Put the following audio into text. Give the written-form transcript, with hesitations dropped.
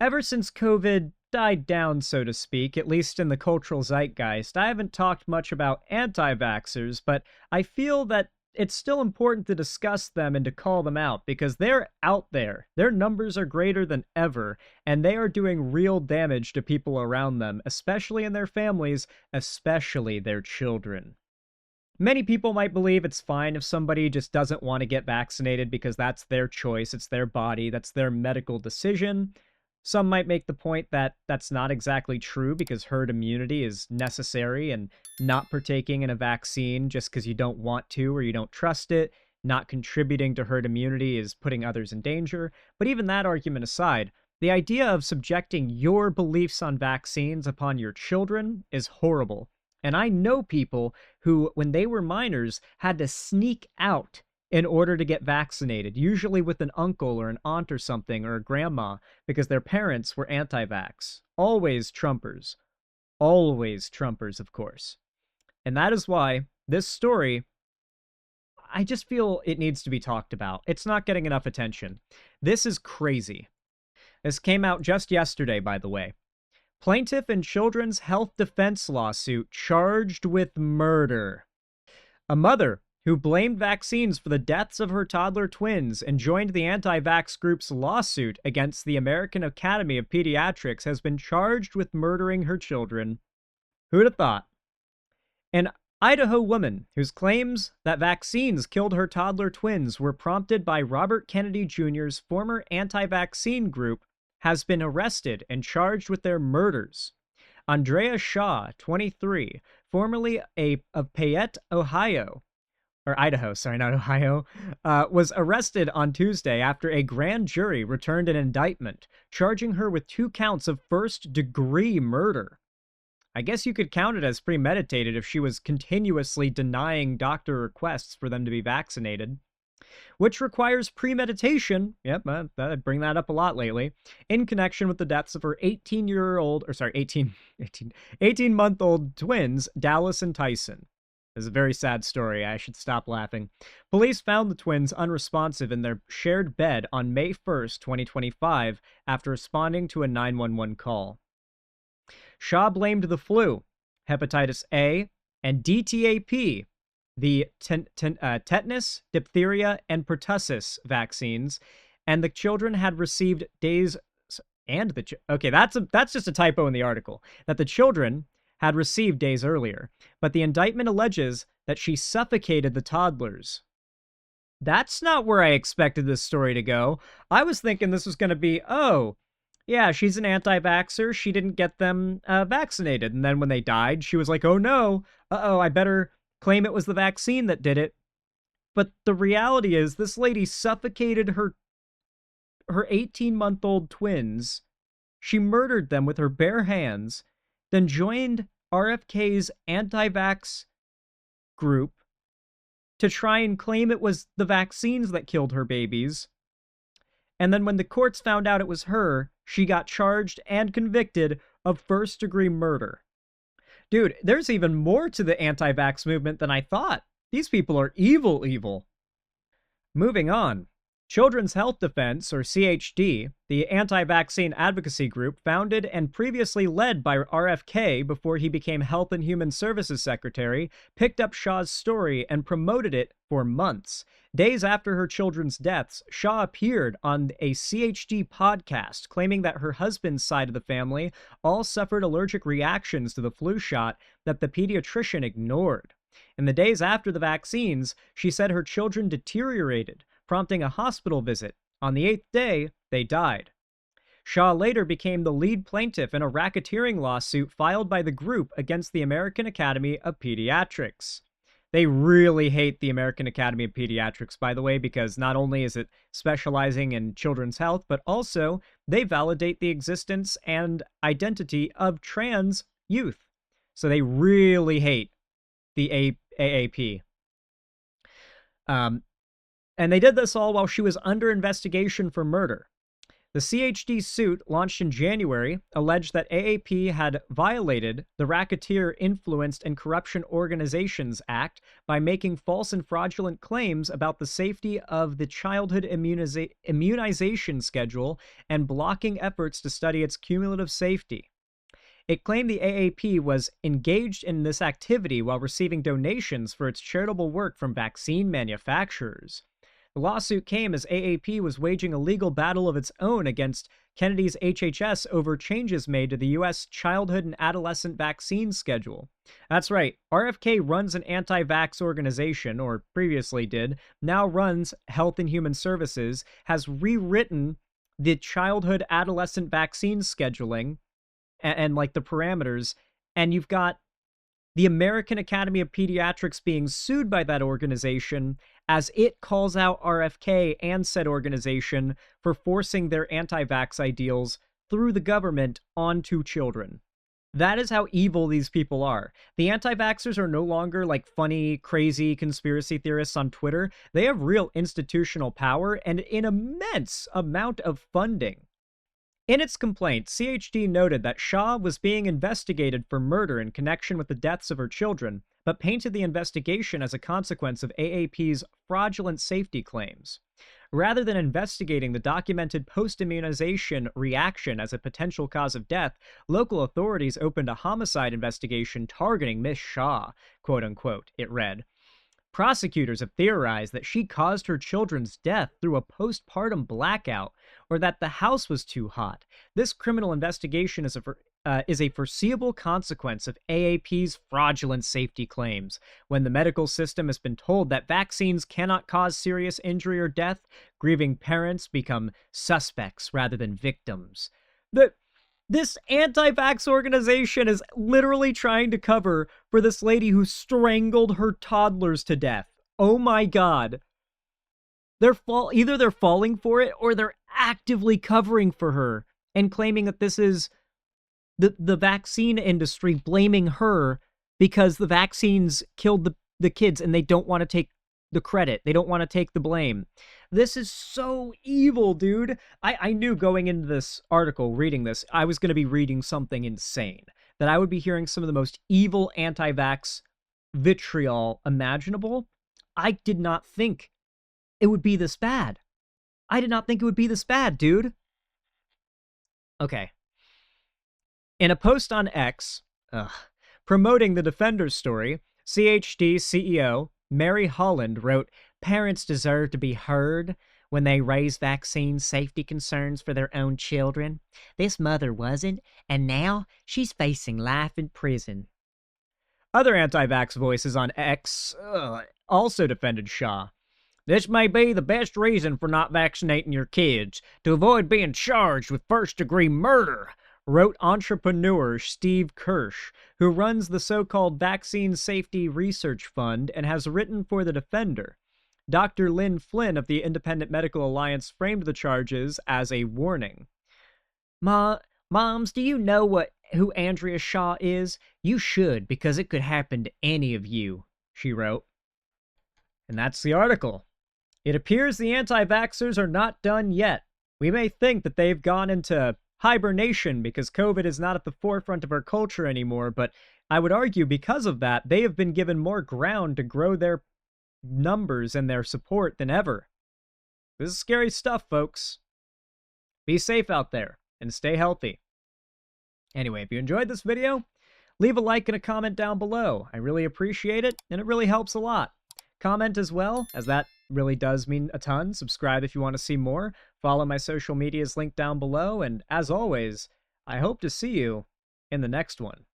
ever since COVID died down, so to speak, at least in the cultural zeitgeist, I haven't talked much about anti-vaxxers, but I feel that it's still important to discuss them and to call them out because they're out there. Their numbers are greater than ever, and they are doing real damage to people around them, especially in their families, especially their children. Many people might believe it's fine if somebody just doesn't want to get vaccinated because that's their choice, it's their body, that's their medical decision. Some might make the point that that's not exactly true because herd immunity is necessary, and not partaking in a vaccine just because you don't want to or you don't trust it, not contributing to herd immunity is putting others in danger. But even that argument aside, the idea of subjecting your beliefs on vaccines upon your children is horrible. And I know people who, when they were minors, had to sneak out in order to get vaccinated, usually with an uncle or an aunt or something, or a grandma, because their parents were anti-vax. Always Trumpers. Always Trumpers, of course. And that is why this story, I just feel it needs to be talked about. It's not getting enough attention. This is crazy. This came out just yesterday, by the way. Plaintiff in Children's Health Defense lawsuit charged with murder. A mother who blamed vaccines for the deaths of her toddler twins and joined the anti-vax group's lawsuit against the American Academy of Pediatrics has been charged with murdering her children. Who'd have thought? An Idaho woman whose claims that vaccines killed her toddler twins were prompted by Robert Kennedy Jr.'s former anti-vaccine group has been arrested and charged with their murders. Andrea Shaw, 23, formerly of Payette, Ohio, or Idaho, sorry, not Ohio, was arrested on Tuesday after a grand jury returned an indictment, charging her with 2 counts of first-degree murder. I guess you could count it as premeditated if she was continuously denying doctor requests for them to be vaccinated, which requires premeditation. Yep, I bring that up a lot lately, in connection with the deaths of her 18-month-old twins, Dallas and Tyson. It's a very sad story. I should stop laughing. Police found the twins unresponsive in their shared bed on May 1st, 2025, after responding to a 911 call. Shaw blamed the flu, hepatitis A, and DTaP, the tetanus, diphtheria, and pertussis vaccines, and the children had received days. Okay, that's just a typo in the article. That the children had received days earlier, but the indictment alleges that she suffocated the toddlers. That's not where I expected this story to go. I was thinking this was going to be, oh, yeah, she's an anti-vaxxer. She didn't get them vaccinated. And then when they died, she was like, oh no, I better claim it was the vaccine that did it. But the reality is this lady suffocated her 18-month-old twins. She murdered them with her bare hands, then joined RFK's anti-vax group to try and claim it was the vaccines that killed her babies. And then when the courts found out it was her, she got charged and convicted of first-degree murder. Dude, there's even more to the anti-vax movement than I thought. These people are evil. Moving on. Children's Health Defense, or CHD, the anti-vaccine advocacy group founded and previously led by RFK before he became Health and Human Services Secretary, picked up Shaw's story and promoted it for months. Days after her children's deaths, Shaw appeared on a CHD podcast claiming that her husband's side of the family all suffered allergic reactions to the flu shot that the pediatrician ignored. In the days after the vaccines, she said her children deteriorated, prompting a hospital visit. On the 8th day, they died. Shaw later became the lead plaintiff in a racketeering lawsuit filed by the group against the American Academy of Pediatrics. They really hate the American Academy of Pediatrics, by the way, because not only is it specializing in children's health, but also they validate the existence and identity of trans youth. So they really hate the AAP. And they did this all while she was under investigation for murder. The CHD suit, launched in January, alleged that AAP had violated the Racketeer Influenced and Corruption Organizations Act by making false and fraudulent claims about the safety of the childhood immunization schedule and blocking efforts to study its cumulative safety. It claimed the AAP was engaged in this activity while receiving donations for its charitable work from vaccine manufacturers. The lawsuit came as AAP was waging a legal battle of its own against Kennedy's HHS over changes made to the U.S. childhood and adolescent vaccine schedule. That's right, RFK runs an anti-vax organization, or previously did, now runs Health and Human Services, has rewritten the childhood adolescent vaccine scheduling and like the parameters, and you've got the American Academy of Pediatrics being sued by that organization as it calls out RFK and said organization for forcing their anti-vax ideals through the government onto children. That is how evil these people are. The anti-vaxxers are no longer like funny, crazy conspiracy theorists on Twitter. They have real institutional power and an immense amount of funding. In its complaint, CHD noted that Shaw was being investigated for murder in connection with the deaths of her children, but painted the investigation as a consequence of AAP's fraudulent safety claims. Rather than investigating the documented post-immunization reaction as a potential cause of death, local authorities opened a homicide investigation targeting Miss Shaw, quote-unquote, it read. Prosecutors have theorized that she caused her children's death through a postpartum blackout, or that the house was too hot. This criminal investigation is a foreseeable consequence of AAP's fraudulent safety claims. When the medical system has been told that vaccines cannot cause serious injury or death, grieving parents become suspects rather than victims. This anti-vax organization is literally trying to cover for this lady who strangled her toddlers to death. Oh my god. Either they're falling for it or they're actively covering for her and claiming that this is the vaccine industry blaming her because the vaccines killed the kids and they don't want to take the credit. They don't want to take the blame. This is so evil, dude. I knew going into this article, reading this, I was going to be reading something insane. That I would be hearing some of the most evil anti-vax vitriol imaginable. I did not think it would be this bad. I did not think it would be this bad, dude. Okay. In a post on X, promoting the Defender's story, CHD CEO Mary Holland wrote, "Parents deserve to be heard when they raise vaccine safety concerns for their own children. This mother wasn't, and now she's facing life in prison." Other anti-vax voices on X also defended Shaw. "This may be the best reason for not vaccinating your kids, to avoid being charged with first-degree murder," wrote entrepreneur Steve Kirsch, who runs the so-called Vaccine Safety Research Fund and has written for The Defender. Dr. Lynn Flynn of the Independent Medical Alliance framed the charges as a warning. Moms, do you know who Andrea Shaw is? You should, because it could happen to any of you, she wrote. And that's the article. It appears the anti-vaxxers are not done yet. We may think that they've gone into hibernation because COVID is not at the forefront of our culture anymore, but I would argue because of that, they have been given more ground to grow their numbers and their support than ever. This is scary stuff, folks. Be safe out there and stay healthy. Anyway, if you enjoyed this video, leave a like and a comment down below. I really appreciate it, and it really helps a lot. Comment as well, as that really does mean a ton. Subscribe if you want to see more. Follow my social medias linked down below, and as always, I hope to see you in the next one.